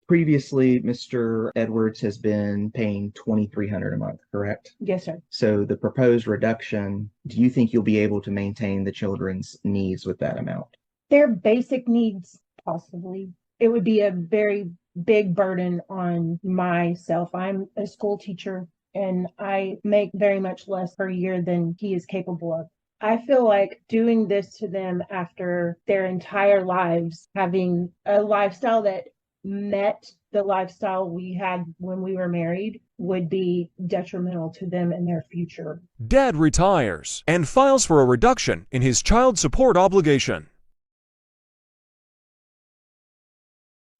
Previously, Mr. Edwards has been paying 2,300 a month, correct? Yes, sir. So the proposed reduction, do you think you'll be able to maintain the children's needs with that amount? Their basic needs, possibly. It would be a very big burden on myself. I'm a school teacher and I make very much less per year than he is capable of. I feel like doing this to them after their entire lives, having a lifestyle that met the lifestyle we had when we were married, would be detrimental to them and their future. Dad retires and files for a reduction in his child support obligation.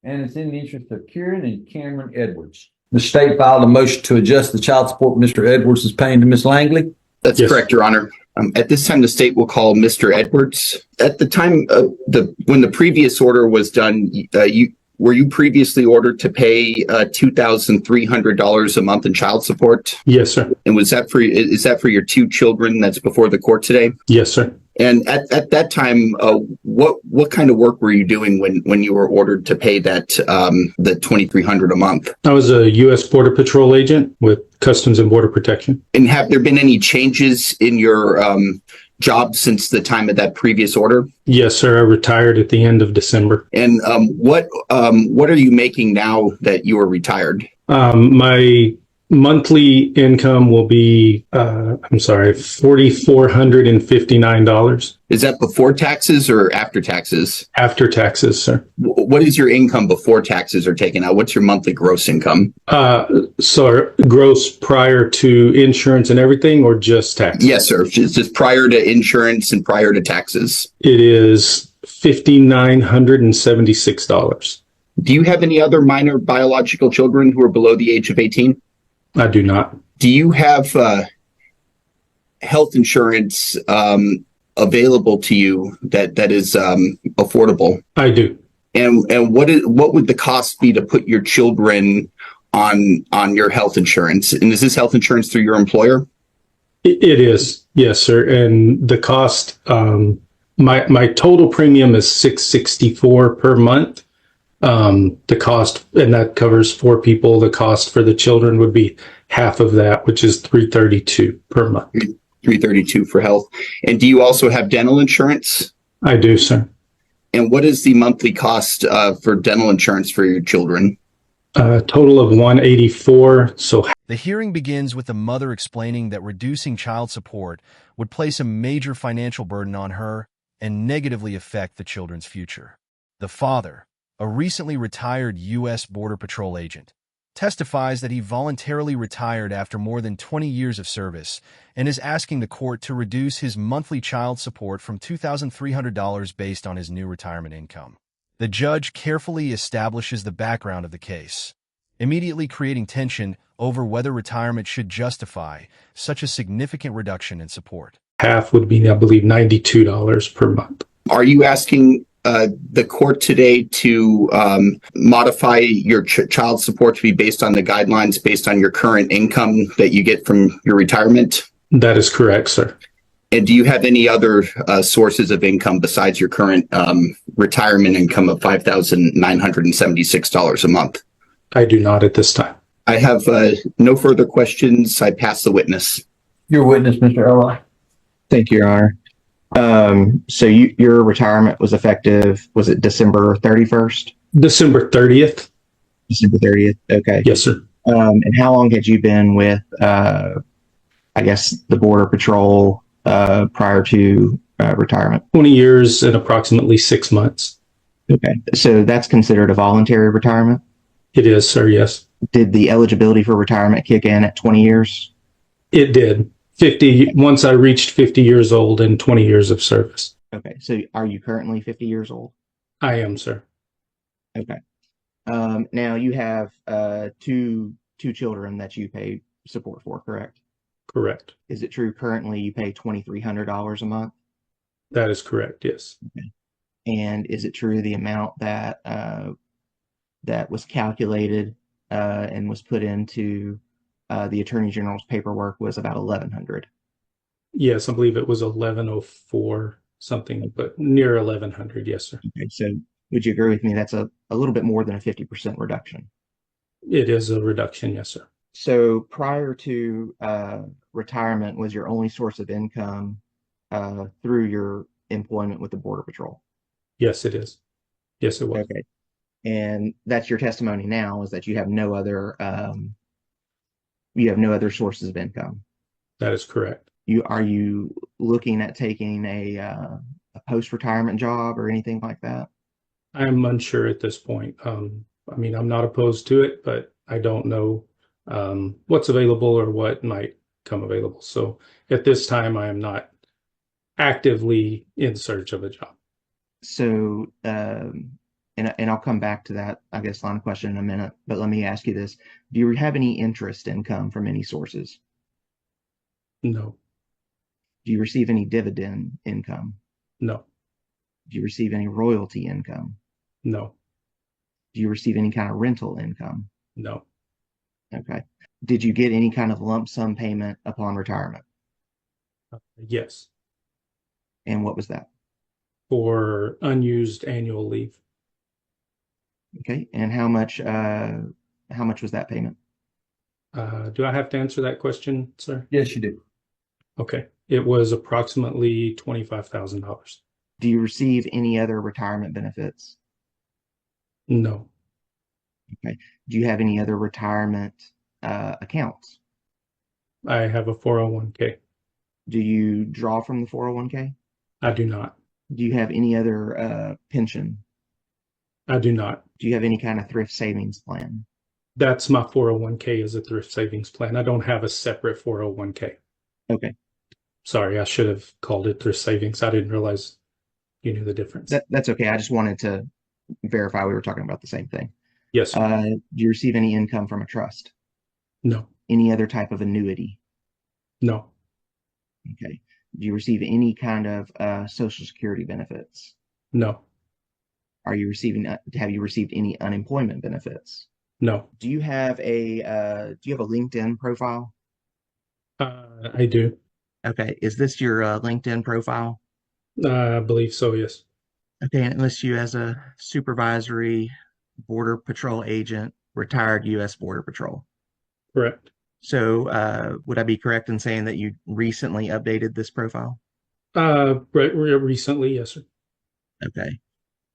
And it's in the interest of Kieran and Cameron Edwards. The state filed a motion to adjust the child support Mr. Edwards is paying to Miss Langley. That's correct, Your Honor. At this time, the state will call Mr. Edwards. At the time when the previous order was done, were you previously ordered to pay $2,300 a month in child support? Yes, sir. And is that for your two children that's before the court today? Yes, sir. And at that time, what kind of work were you doing when you were ordered to pay that the $2,300 a month? I was a U.S. Border Patrol agent with Customs and Border Protection. And have there been any changes in your job since the time of that previous order? Yes, sir. I retired at the end of December. And what are you making now that you are retired? My monthly income will be, $4,459. Is that before taxes or after taxes? After taxes, sir. What is your income before taxes are taken out? What's your monthly gross income? So gross prior to insurance and everything, or just taxes? Yes, sir. Just prior to insurance and prior to taxes. It is $5,976. Do you have any other minor biological children who are below the age of 18? I do not. Do you have health insurance available to you that is affordable? I do. And what would the cost be to put your children on your health insurance? And is this health insurance through your employer? It is, yes, sir. And the cost, my total premium is $664 per month. The cost, and that covers 4 people. The cost for the children would be half of that, which is $332 per month. $332 for health. And do you also have dental insurance? I do, sir. And what is the monthly cost for dental insurance for your children? Total of $184. So The hearing begins with the mother explaining that reducing child support would place a major financial burden on her and negatively affect the children's future. The father, a recently retired U.S. Border Patrol agent, testifies that he voluntarily retired after more than 20 years of service and is asking the court to reduce his monthly child support from $2,300 based on his new retirement income. The judge carefully establishes the background of the case, immediately creating tension over whether retirement should justify such a significant reduction in support. half would be, I believe, $92 per month. Are you asking the court today to modify your child support to be based on the guidelines, based on your current income that you get from your retirement? That is correct, sir. And do you have any other sources of income besides your current retirement income of $5,976 a month? I do not at this time. I have no further questions. I pass the witness. Your witness, Mr. Eli. Thank you, Your Honor. So your retirement was effective, was it December 31st? December 30th. December 30th. Okay. Yes, sir. And how long had you been with, I guess, the Border Patrol prior to retirement? 20 years and approximately 6 months. Okay. So that's considered a voluntary retirement? It is, sir. Yes. Did the eligibility for retirement kick in at 20 years? It did. 50, once I reached 50 years old and 20 years of service. Okay. So are you currently 50 years old? I am, sir. Okay. Now you have two children that you pay support for, correct? Correct. Is it true currently you pay $2,300 a month? That is correct. Yes. Okay. And is it true the amount that that was calculated and was put into the Attorney General's paperwork was about 1,100? Yes, I believe it was 1104 something, but near 1100. Yes, sir. Okay, so Would you agree with me? That's a little bit more than a 50% reduction. It is a reduction, yes, sir. So prior to retirement was your only source of income through your employment with the Border Patrol. Yes, it is. Yes, it was. Okay. And that's your testimony now is that you have no other sources of income. That is correct. Are you looking at taking a post-retirement job or anything like that? I'm unsure at this point. I mean, I'm not opposed to it, but I don't know what's available or what might come available. So at this time, I am not actively in search of a job. So, and I'll come back to that, I guess, line of question in a minute. But let me ask you this: do you have any interest income from any sources? No, Do you receive any dividend income? no, Do you receive any royalty income? no, Do you receive any kind of rental income? no. Okay. Did you get any kind of lump sum payment upon retirement? Yes, And what was that? for unused annual leave. Okay. And how much was that payment? Do I have to answer that question, sir? Yes, you do. Okay. It was approximately $25,000. Do you receive any other retirement benefits? No, Okay. Do you have any other retirement accounts? I have a 401k. Do you draw from the 401k? I do not. Do you have any other pension? I do not. Do you have any kind of thrift savings plan? That's my 401k is a thrift savings plan. I don't have a separate 401k. Okay. Sorry, I should have called it thrift savings. I didn't realize you knew the difference. That's okay. I just wanted to verify we were talking about the same thing. Yes, sir. Do you receive any income from a trust? No, Any other type of annuity? no, Okay. Do you receive any kind of Social Security benefits? no, Have you received any unemployment benefits? no. Do you have a LinkedIn profile? I do. Okay. Is this your LinkedIn profile? I believe so, yes. Okay. And it lists you as a supervisory Border Patrol agent, retired U.S. Border Patrol. Correct. So, would I be correct in saying that you recently updated this profile? Recently, yes, sir. Okay.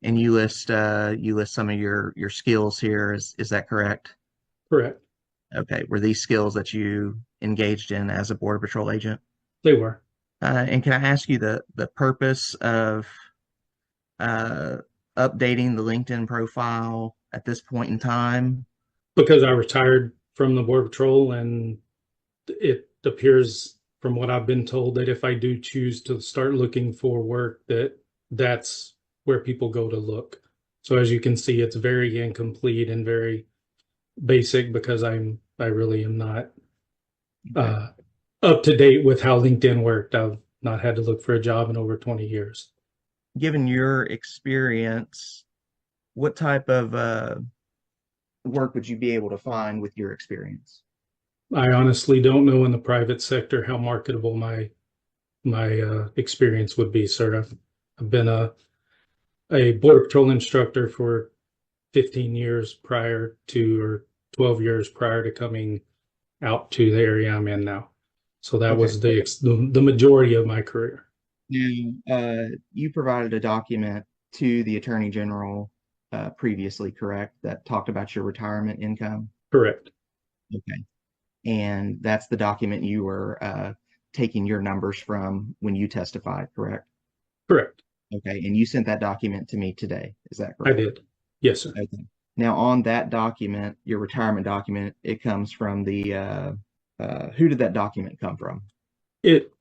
And you list some of your skills here. Is that correct? Correct. Okay. Were these skills that you engaged in as a Border Patrol agent? They were. And can I ask you the purpose of uh, updating the LinkedIn profile at this point in time? Because I retired from the Border Patrol, and it appears from what I've been told that if I do choose to start looking for work, that's where people go to look. So as you can see, it's very incomplete and very basic because I really am not Okay. up to date with how LinkedIn worked. I've not had to look for a job in over 20 years. Given your experience, what type of work would you be able to find with your experience? I honestly don't know in the private sector how marketable my experience would be, sir. I've been a Border Patrol instructor for 15 years prior to, or 12 years prior to coming out to the area I'm in now. So that Okay. was the majority of my career. Now, you provided a document to the Attorney General previously, correct? That talked about your retirement income. Correct. Okay. And that's the document you were taking your numbers from when you testified, correct? Correct. Okay. And you sent that document to me today. Is that I correct? did. Yes, sir. Okay. Now, on that document, your retirement document, it comes from who did that document come from? It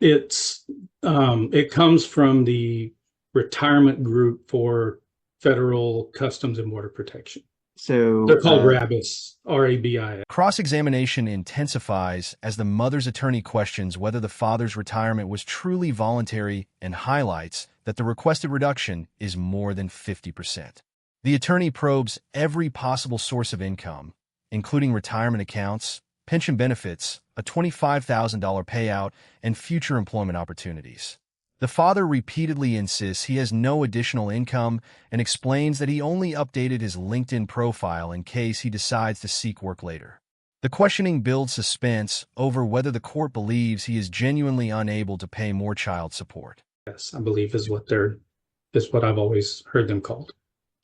comes from the retirement group for Federal Customs and Border Protection. So They're called RABIS, RABIS. Cross-examination intensifies as the mother's attorney questions whether the father's retirement was truly voluntary and highlights that the requested reduction is more than 50%. The attorney probes every possible source of income, including retirement accounts, pension benefits, a $25,000 payout, and future employment opportunities. The father repeatedly insists he has no additional income and explains that he only updated his LinkedIn profile in case he decides to seek work later. The questioning builds suspense over whether the court believes he is genuinely unable to pay more child support. Yes, I believe is what I've always heard them called.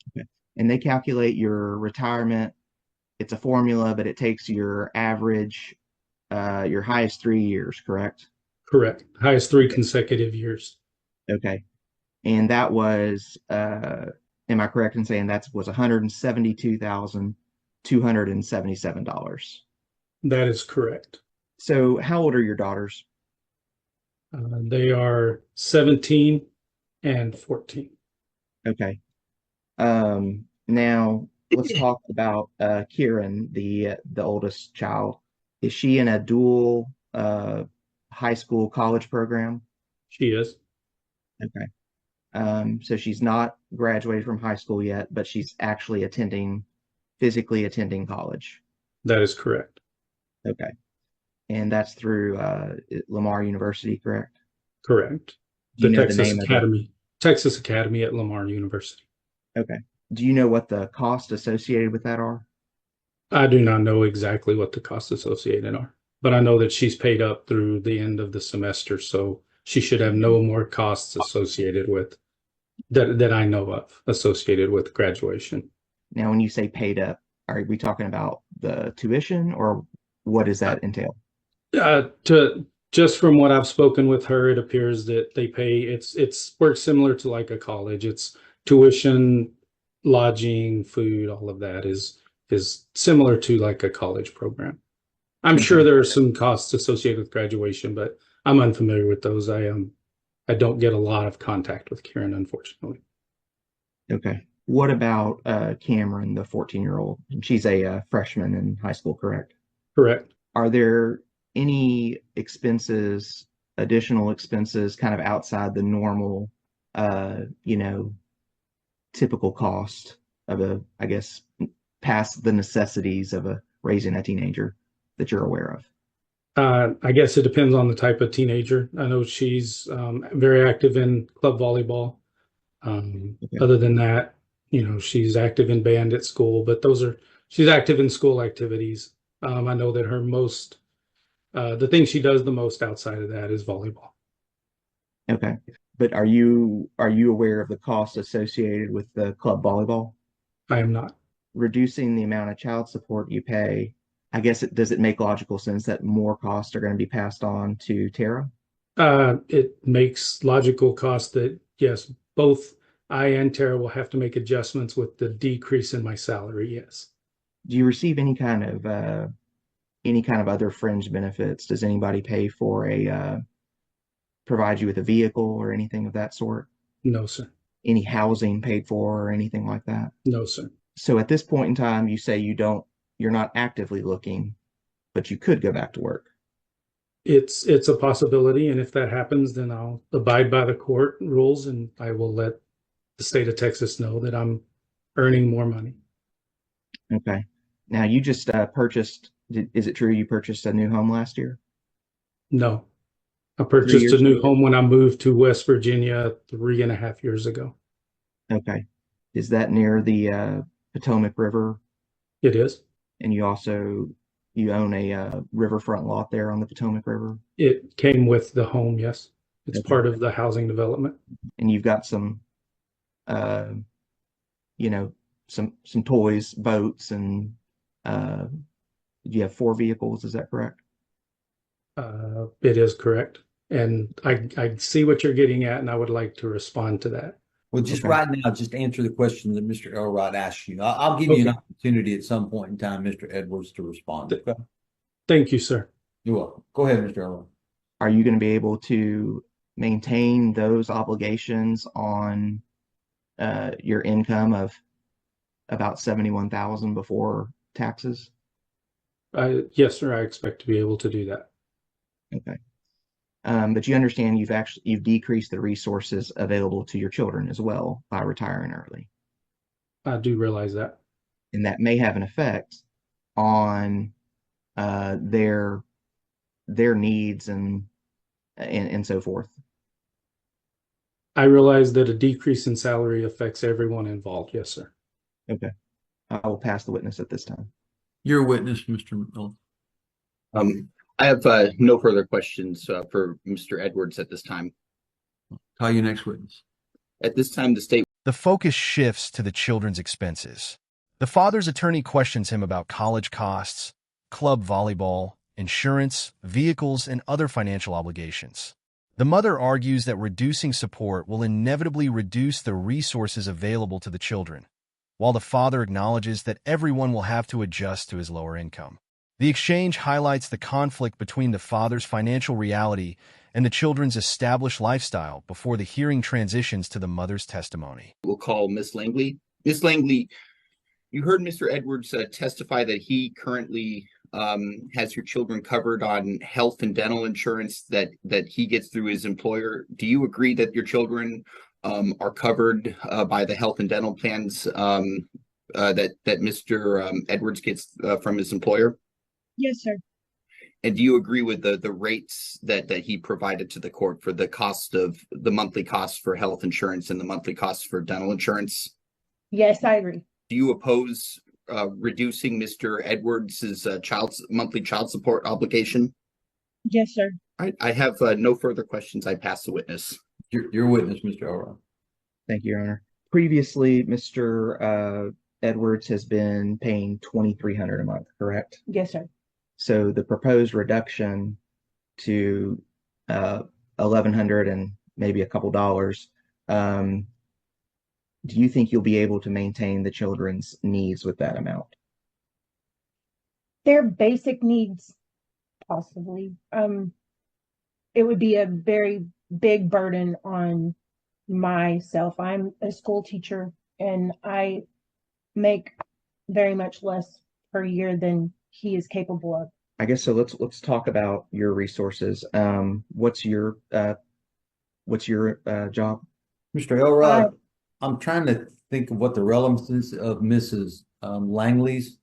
Okay. And they calculate your retirement. It's a formula, but it takes your average, your highest 3 years, correct? Correct. Highest 3 consecutive years. Okay. And that was, am I correct in saying that was $172,277? That is correct. So how old are your daughters? They are 17 and 14. Okay. Now let's talk about Kieran, the oldest child. Is she in a dual high school college program? She is. Okay. So she's not graduated from high school yet, but she's actually physically attending college. That is correct. Okay. And that's through Lamar University, correct? Correct. Do The you know the Texas name of Academy. Texas Academy at Lamar University. Okay. Do you know what the costs associated with that are? I do not know exactly what the costs associated are, but I know that she's paid up through the end of the semester, so she should have no more costs associated with that I know of associated with graduation. Now, when you say paid up, are we talking about the tuition or what does that entail? To just from what I've spoken with her, it appears that they pay. It's works similar to like a college. It's tuition, lodging, food, all of that is similar to like a college program. I'm sure there are some costs associated with graduation, but I'm unfamiliar with those. I don't get a lot of contact with Kieran, unfortunately. Okay. What about Cameron, the 14-year-old? She's a freshman in high school, correct? Correct. Are there any expenses, additional expenses, kind of outside the normal, you know, typical cost of I guess, past the necessities of raising a teenager that you're aware of? I guess it depends on the type of teenager. I know she's very active in club volleyball. Okay. Other than that, she's active in band at school, but she's active in school activities. I know that the thing she does the most outside of that is volleyball. Okay. But are you aware of the cost associated with the club volleyball? I am not. Reducing the amount of child support you pay, I guess does it make logical sense that more costs are going to be passed on to Tara? It makes logical cost that, yes, both I and Tara will have to make adjustments with the decrease in my salary. Yes. Do you receive any kind of other fringe benefits? Does anybody pay for provide you with a vehicle or anything of that sort? No, sir. Any housing paid for or anything like that? No, sir. So at this point in time, you say you're not actively looking, but you could go back to work. It's a possibility, and if that happens, then I'll abide by the court rules, and I will let the state of Texas know that I'm earning more money. Okay. Now you just purchased. Is it true you purchased a new home last year? No, I purchased a new home when I moved to West Virginia 3.5 years ago. Okay. Is that near the Potomac River? It is. And you own a riverfront lot there on the Potomac River? It came with the home, yes. It's Okay. part of the housing development. And you've got some, some toys, boats, and you have 4 vehicles. Is that correct? It is correct. And I see what you're getting at, and I would like to respond to that. Well, just Okay. right now, just answer the question that Mr. Elrod asked you. I'll give you an opportunity at some point in time, Mr. Edwards, to respond. Okay? Thank you, sir. You're welcome. Go ahead, Mr. Elrod. Are you going to be able to maintain those obligations on your income of about 71,000 before taxes? Yes, sir. I expect to be able to do that. Okay. But you understand you've decreased the resources available to your children as well by retiring early. I do realize that. And that may have an effect on their needs and so forth. I realize that a decrease in salary affects everyone involved. Yes, sir. Okay. I will pass the witness at this time. You're a witness, Mr. Miller. I have no further questions for Mr. Edwards at this time. Call your next witness. At this time, the state. The focus shifts to the children's expenses. The father's attorney questions him about college costs, club volleyball, insurance, vehicles, and other financial obligations. The mother argues that reducing support will inevitably reduce the resources available to the children, while the father acknowledges that everyone will have to adjust to his lower income. The exchange highlights the conflict between the father's financial reality and the children's established lifestyle before the hearing transitions to the mother's testimony. We'll call Miss Langley. Miss Langley, you heard Mr. Edwards testify that he currently has your children covered on health and dental insurance that he gets through his employer. Do you agree that your children are covered by the health and dental plans that Mr. Edwards gets from his employer? Yes, sir. And do you agree with the rates that he provided to the court for the cost of the monthly costs for health insurance and the monthly costs for dental insurance? Yes, I agree. Do you oppose reducing Mr. Edwards's monthly child support obligation? Yes, sir. I have no further questions. I pass the witness. Your witness, Mr. Elrod. Thank you, Your Honor. Previously, Mr. Edwards has been paying $2,300 a month, correct? Yes, sir. So the proposed reduction to $1,100 and maybe a couple dollars, do you think you'll be able to maintain the children's needs with that amount? Their basic needs, possibly. It would be a very big burden on myself. I'm a school teacher and I make very much less per year than he is capable of. I guess so. Let's talk about your resources. What's your job? Mr. Elrod, I'm trying to think of what the relevance of Mrs. Langley's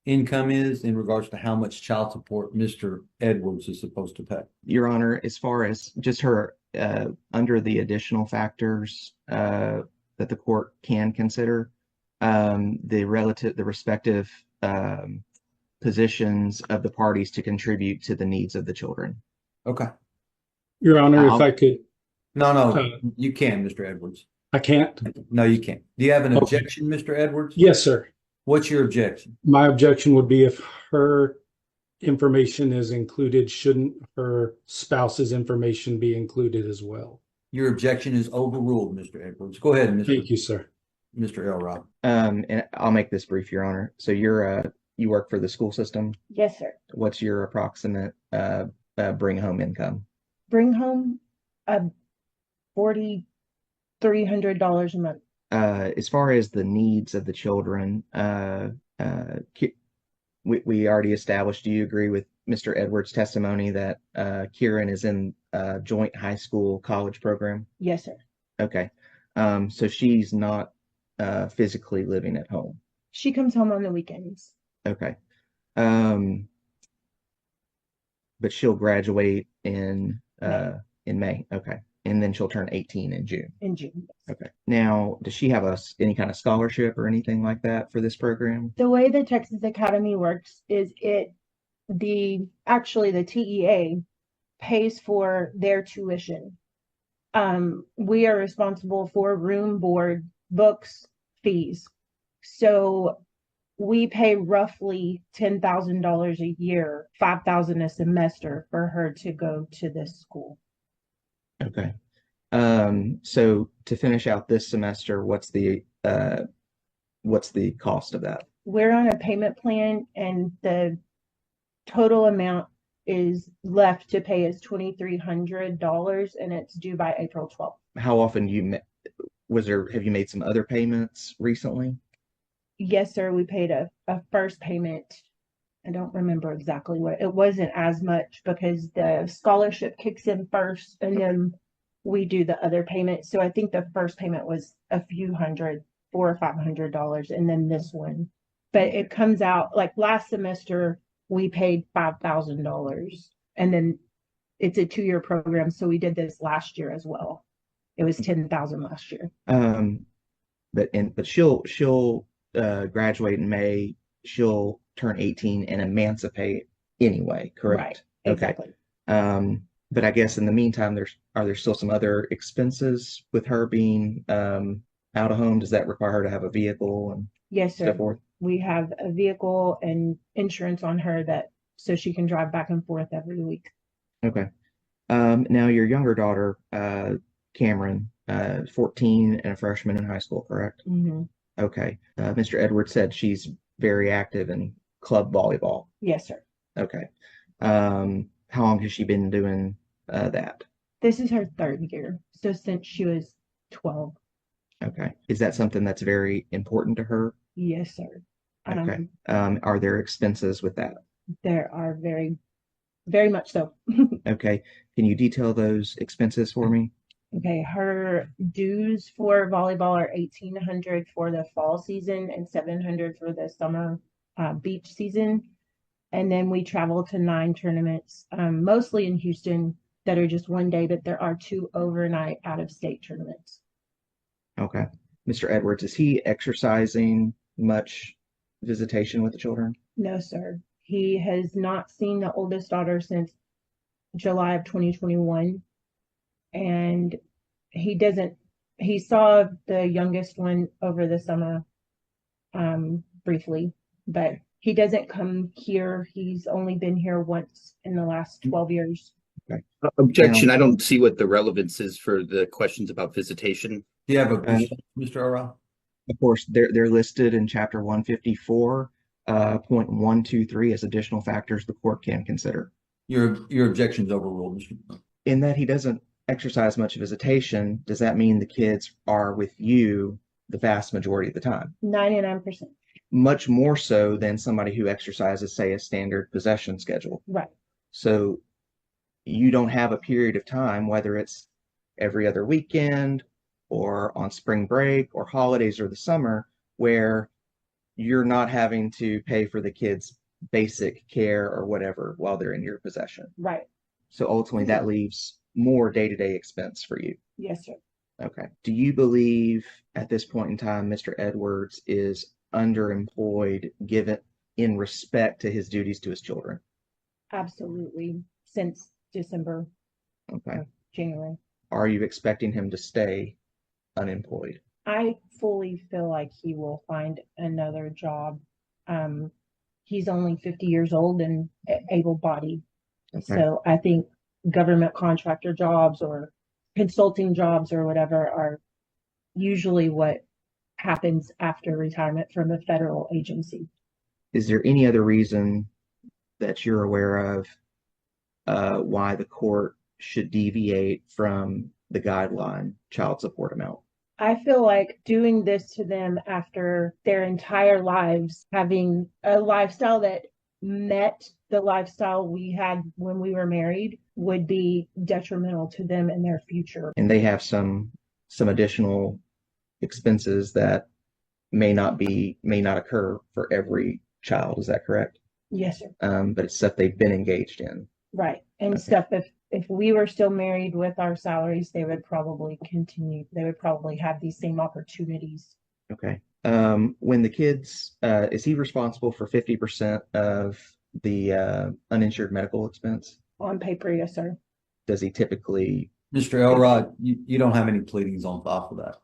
income is in regards to how much child support Mr. Edwards is supposed to pay. Your Honor, as far as just her under the additional factors that the court can consider, the respective positions of the parties to contribute to the needs of the children. Okay. Your Honor, if I could. No, you can, Mr. Edwards. I can't? No, you can't. Do you have an Okay. objection, Mr. Edwards? Yes, sir. What's your objection? My objection would be if her information is included, shouldn't her spouse's information be included as well? Your objection is overruled, Mr. Edwards. Go ahead, Thank you, sir. Mr. Elrod. And I'll make this brief, Your Honor. So you work for the school system. Yes, sir. What's your approximate bring home income? Bring home $4,300 a month. As far as the needs of the children, we already established, do you agree with Mr. Edwards' testimony that Kieran is in a joint high school college program? Yes, sir. Okay. So she's not physically living at home. She comes home on the weekends. Okay. But she'll graduate in May. Okay. And then she'll turn 18 in June. In June. Okay. Now, does she have any kind of scholarship or anything like that for this program? The way the Texas Academy works is the TEA pays for their tuition. We are responsible for room, board, books, fees. So we pay roughly $10,000 a year, $5,000 a semester for her to go to this school. Okay. So to finish out this semester, what's the cost of that? We're on a payment plan and the total amount is left to pay is $2,300 and it's due by April 12th. How often have you made some other payments recently? Yes, sir. We paid a first payment. I don't remember exactly what it wasn't as much because the scholarship kicks in first and then we do the other payment. So I think the first payment was a few $400 or $500 and then this one, but it comes out like last semester we paid $5,000 and then it's a 2-year program. So we did this last year as well. It was 10,000 last year. But she'll graduate in May. She'll turn 18 and emancipate anyway, correct? Right, Okay. exactly. But I guess in the meantime, are there still some other expenses with her being out of home? Does that require her to have a vehicle and Yes, so sir. forth? We have a vehicle and insurance on her so she can drive back and forth every week. Okay. Now your younger daughter, Cameron, 14 and a freshman in high school, correct? Mm-hmm. Okay. Mr. Edwards said she's very active in club volleyball. Yes, sir. Okay. How long has she been doing that? This is her 3rd year. So since she was 12. Okay. Is that something that's very important to her? Yes, sir. Okay. Are there expenses with that? There are very, very much so. Okay. Can you detail those expenses for me? Okay, her dues for volleyball are $1,800 for the fall season and $700 for the summer beach season. And then we travel to 9 tournaments, mostly in Houston, that are just one day, but there are 2 overnight out-of-state tournaments. Okay. Mr. Edwards, is he exercising much visitation with the children? No, sir. He has not seen the oldest daughter since July of 2021. And he saw the youngest one over the summer briefly, but he doesn't come here. He's only been here once in the last 12 years. Okay. Objection. I don't see what the relevance is for the questions about visitation. Do you have a question, Mr. Elrod? Of course, they're listed in Chapter 154.123 as additional factors the court can consider. Your objection's overruled, Mr. In that he doesn't exercise much visitation, does that mean the kids are with you the vast majority of the time? 99%. Much more so than somebody who exercises, say, a standard possession schedule. Right. So you don't have a period of time, whether it's every other weekend or on spring break or holidays or the summer, where you're not having to pay for the kids' basic care or whatever while they're in your possession. Right. So ultimately that leaves more day-to-day expense for you. Yes, sir. Okay. Do you believe at this point in time Mr. Edwards is underemployed given in respect to his duties to his children? Absolutely. Since December. Okay. January. Are you expecting him to stay unemployed? I fully feel like he will find another job. He's only 50 years old and able-bodied. Okay. So I think government contractor jobs or consulting jobs or whatever are usually what happens after retirement from a federal agency. Is there any other reason that you're aware of why the court should deviate from the guideline child support amount? I feel like doing this to them after their entire lives having a lifestyle that met the lifestyle we had when we were married would be detrimental to them and their future. And they have some additional expenses that may not occur for every child. Is that correct? Yes, sir. But it's stuff they've been engaged in. Right. And Okay. stuff if we were still married with our salaries, they would probably continue. They would probably have these same opportunities. Okay. When the kids, is he responsible for 50% of the uninsured medical expense? On paper, yes, sir. Does he typically? Mr. Elrod, you don't have any pleadings on file for that.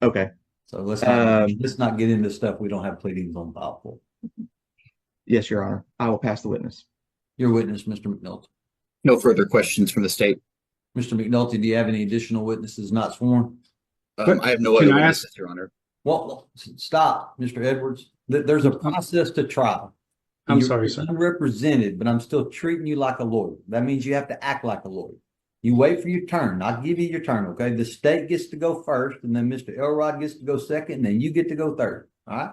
Okay. So let's not get into stuff we don't have pleadings on file for. Yes, Your Honor. I will pass the witness. Your witness, Mr. McNulty. No further questions from the state. Mr. McNulty, do you have any additional witnesses not sworn? I have no Can other I witnesses, Your Honor. Well, stop, Mr. Edwards. There's a process to trial. I'm You're sorry, sir. unrepresented, but I'm still treating you like a lawyer. That means you have to act like a lawyer. You wait for your turn. I'll give you your turn, okay? The state gets to go first, and then Mr. Elrod gets to go second, and then you get to go third. All right?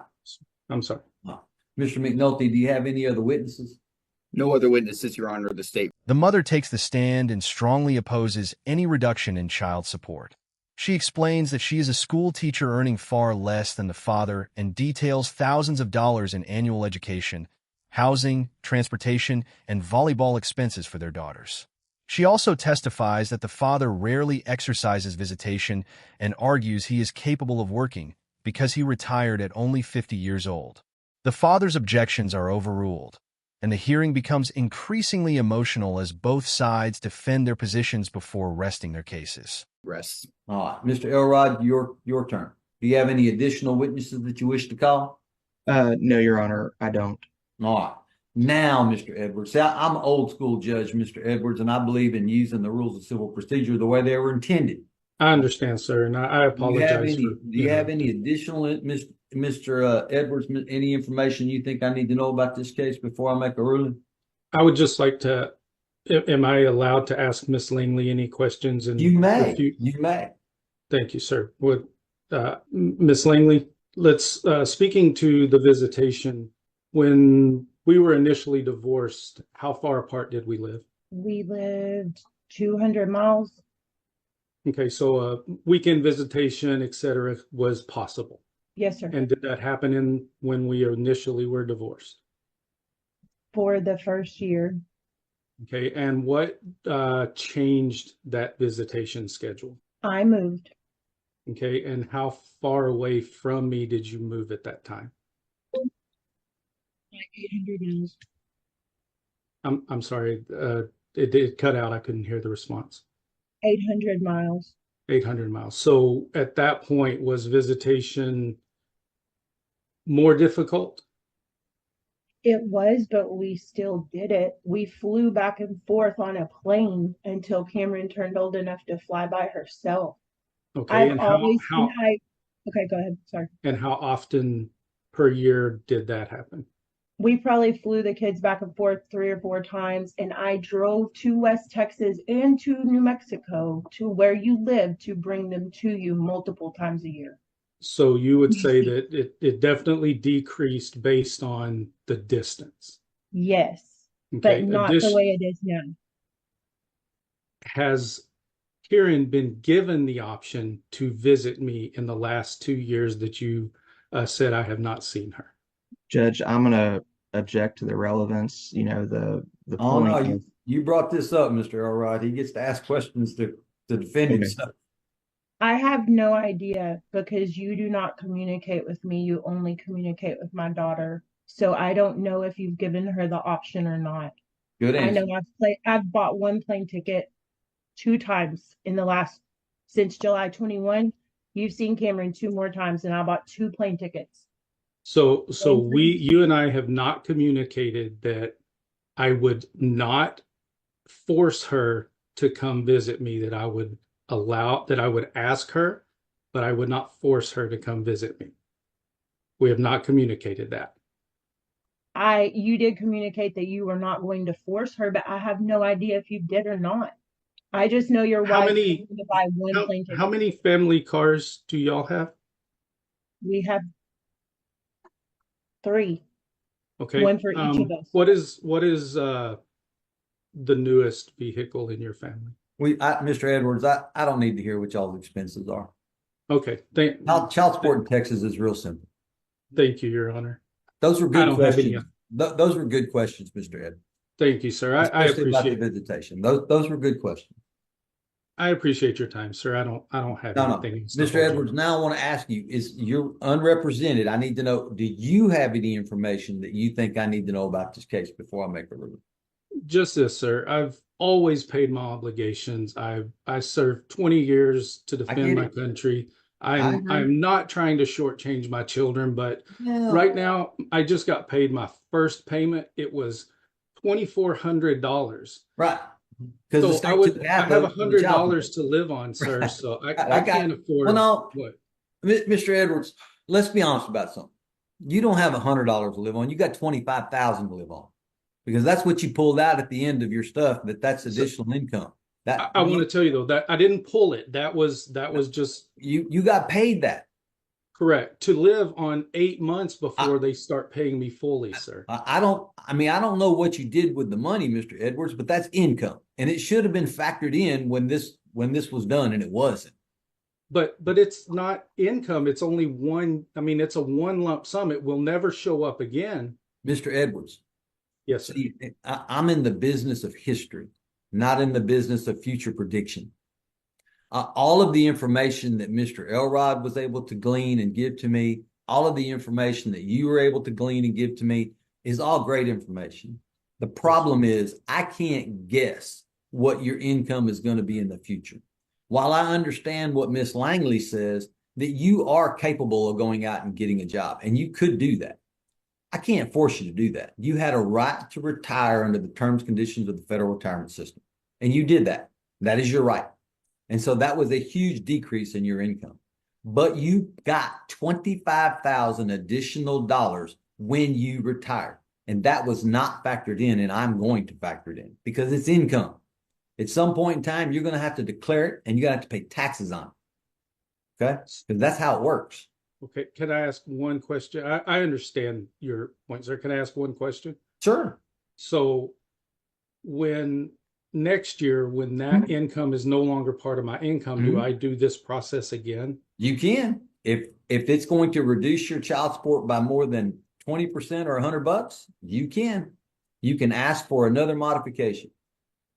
I'm sorry. Mr. McNulty, do you have any other witnesses? No other witnesses, Your Honor, of the state. The mother takes the stand and strongly opposes any reduction in child support. She explains that she is a school teacher earning far less than the father and details thousands of dollars in annual education, housing, transportation, and volleyball expenses for their daughters. She also testifies that the father rarely exercises visitation and argues he is capable of working because he retired at only 50 years old. The father's objections are overruled, and the hearing becomes increasingly emotional as both sides defend their positions before resting their cases. Rest. All right, Mr. Elrod, your turn. Do you have any additional witnesses that you wish to call? No, Your Honor, I don't. All right. Now, Mr. Edwards, see, I'm an old school judge, Mr. Edwards, and I believe in using the rules of civil procedure the way they were intended. I understand, sir, and I apologize Do you have any additional, Mr. Edwards, any information you think I need to know about this case before I make a ruling? I would just like to, am I allowed to ask Miss Langley any questions? And You may. You may. Thank you, sir. Would Miss Langley, let's speaking to the visitation, when we were initially divorced, how far apart did we live? We lived 200 miles. Okay, so a weekend visitation, etc., was possible. Yes, sir. And did that happen when we initially were divorced? For the first year. Okay, and what changed that visitation schedule? I moved. Okay, and how far away from me did you move at that time? Like 800 miles. I'm sorry, it cut out. I couldn't hear the response. 800 miles. 800 miles. So at that point, was visitation more difficult? It was, but we still did it. We flew back and forth on a plane until Cameron turned old enough to fly by herself. Okay, I've always okay, go ahead. Sorry. And how often per year did that happen? We probably flew the kids back and forth 3 or 4 times, and I drove to West Texas and to New Mexico to where you live to bring them to you multiple times a year. So you would say that it definitely decreased based on the distance. Yes, Okay. but not the way it is now. Has Kieran been given the option to visit me in the last 2 years that you said I have not seen her? Judge, I'm gonna object to the relevance. The Oh no, point. you brought this up, Mr. Elrod. He gets to ask questions to defend Okay. himself. I have no idea because you do not communicate with me. You only communicate with my daughter. So I don't know if you've given her the option or not. Good I answer. know I've bought one plane ticket 2 times since July 21. You've seen Cameron 2 more times, and I bought 2 plane tickets. So you and I have not communicated that I would not force her to come visit me, that I would ask her, but I would not force her to come visit me. We have not communicated that. You did communicate that you were not going to force her, but I have no idea if you did or not. I just know your wife told me to buy one plane ticket. How many family cars do y'all have? We have 3. Okay. One for each of us. What is the newest vehicle in your family? Mr. Edwards, I don't need to hear what y'all's expenses are. Okay. Child support in Texas is real simple. Thank you, Your Honor. Those were good questions. Those Those were good questions, Mr. Edwards. Thank you, sir. I Especially about the appreciate visitation. Those were good questions. I appreciate your time, sir. I don't have anything else to Mr. hold you. Edwards, now I want to ask you, you're unrepresented. I need to know, do you have any information that you think I need to know about this case before I make a ruling? Just this, sir. I've always paid my obligations. I served 20 years to defend my country. I'm not trying to shortchange my children, but right now I just got paid my first payment. It was $2,400. Right. So I have $100 to live on, sir. So I can't afford. Well, no, what? Mr. Edwards, let's be honest about something. You don't have $100 to live on. You got $25,000 to live on, because that's what you pulled out at the end of your stuff. That's additional income. I want to tell you though that I didn't pull it. That was just you got paid that. Correct. To live on 8 months before they start paying me fully, sir. I don't know what you did with the money, Mr. Edwards, but that's income. And it should have been factored in when this was done, and it wasn't. But it's not income. It's only one. I mean, it's a one lump sum. It will never show up again. Mr. Edwards. Yes, sir. See, I'm in the business of history. not in the business of future prediction. All of the information that Mr. Elrod was able to glean and give to me, all of the information that you were able to glean and give to me is all great information. The problem is I can't guess what your income is going to be in the future. While I understand what Miss Langley says, that you are capable of going out and getting a job, and you could do that. I can't force you to do that. You had a right to retire under the terms and conditions of the federal retirement system, and you did that. That is your right. And so that was a huge decrease in your income. But you got $25,000 additional dollars when you retired. And that was not factored in, and I'm going to factor it in because it's income. At some point in time, you're going to have to declare it, and you're going to have to pay taxes on it. Okay? Because that's how it works. Okay, can I ask one question? I understand your point, sir. Can I ask one question? Sure. So when next year, when that income is no longer part of my income, do I do this process again? You can. If it's going to reduce your child support by more than 20% or $100, you can. You can ask for another modification.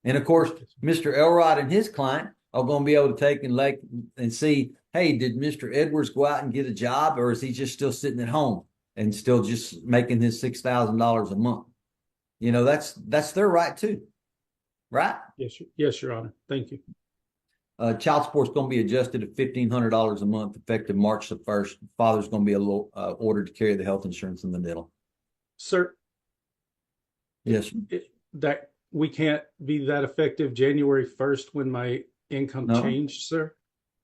And of course, Mr. Elrod and his client are going to be able to take and see, hey, did Mr. Edwards go out and get a job, or is he just still sitting at home and still just making his $6,000 a month? You know, that's their right too, right? Yes, Your Honor. Thank you. Child support is going to be adjusted to $1,500 a month effective March the 1st. Father's going to be ordered to carry the health insurance in the middle. Sir? Yes. That we can't be that effective January 1st when my income changed, sir?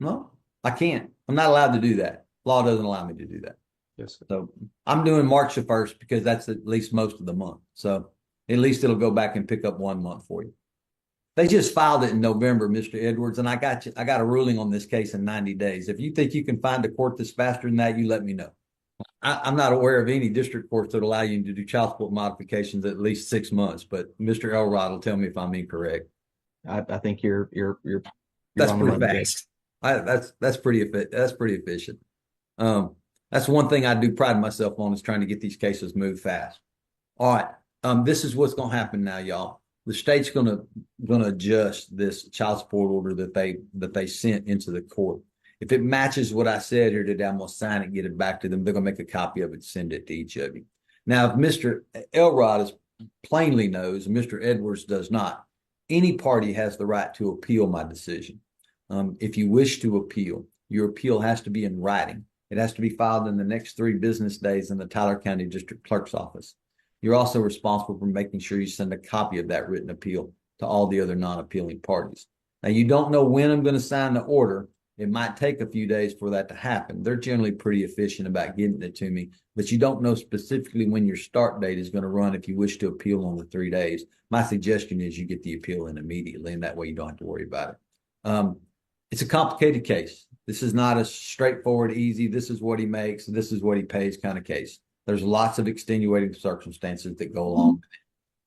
No, I can't. I'm not allowed to do that. Law doesn't allow me to do that. Yes, sir. So I'm doing March the 1st because that's at least most of the month. So at least it'll go back and pick up 1 month for you. They just filed it in November, Mr. Edwards, and I got a ruling on this case in 90 days. If you think you can find a court that's faster than that, you let me know. I'm not aware of any district courts that allow you to do child support modifications at least 6 months, but Mr. Elrod will tell me if I'm incorrect. I think you're That's on the pretty money. fast. That's pretty efficient. That's one thing I do pride myself on, is trying to get these cases moved fast. All right. This is what's going to happen now, y'all. The state's going to adjust this child support order that they sent into the court. If it matches what I said here today, I'm going to sign it, get it back to them. They're going to make a copy of it, send it to each of you. Now, if Mr. Elrod plainly knows, and Mr. Edwards does not, any party has the right to appeal my decision. If you wish to appeal, your appeal has to be in writing. It has to be filed in the next 3 business days in the Tyler County District Clerk's office. You're also responsible for making sure you send a copy of that written appeal to all the other non-appealing parties. Now, you don't know when I'm going to sign the order. It might take a few days for that to happen. They're generally pretty efficient about getting it to me, but you don't know specifically when your start date is going to run if you wish to appeal on the 3 days. My suggestion is you get the appeal in immediately, and that way you don't have to worry about it. It's a complicated case. This is not a straightforward, easy, this is what he makes, this is what he pays kind of case. There's lots of extenuating circumstances that go along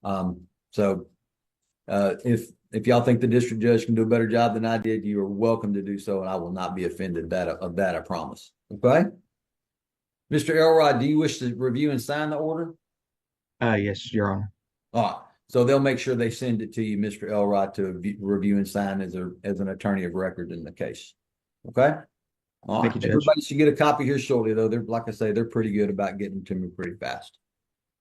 with it. If y'all think the district judge can do a better job than I did, you are welcome to do so, and I will not be offended of that, I promise. Okay? Mr. Elrod, do you wish to review and sign the order? Yes, Your Honor. All right. So they'll make sure they send it to you, Mr. Elrod, to review and sign as an attorney of record in the case. Okay? All right. Thank you, Judge. Everybody should get a copy here shortly, though. Like I say, they're pretty good about getting to me pretty fast.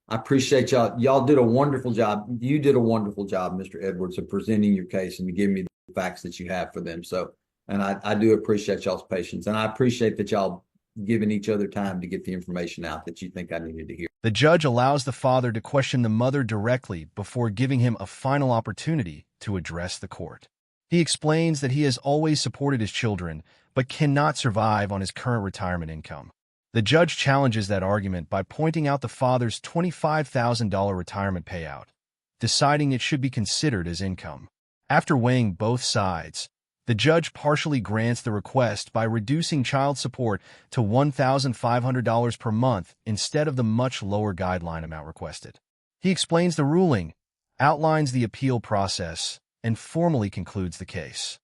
I appreciate y'all. Y'all did a wonderful job. You did a wonderful job, Mr. Edwards, of presenting your case and giving me the facts that you have for them. So, and I do appreciate y'all's patience, and I appreciate that y'all giving each other time to get the information out that you think I needed to hear. The judge allows the father to question the mother directly before giving him a final opportunity to address the court. He explains that he has always supported his children, but cannot survive on his current retirement income. The judge challenges that argument by pointing out the father's $25,000 retirement payout, deciding it should be considered as income. After weighing both sides, the judge partially grants the request by reducing child support to $1,500 per month instead of the much lower guideline amount requested. He explains the ruling, outlines the appeal process, and formally concludes the case.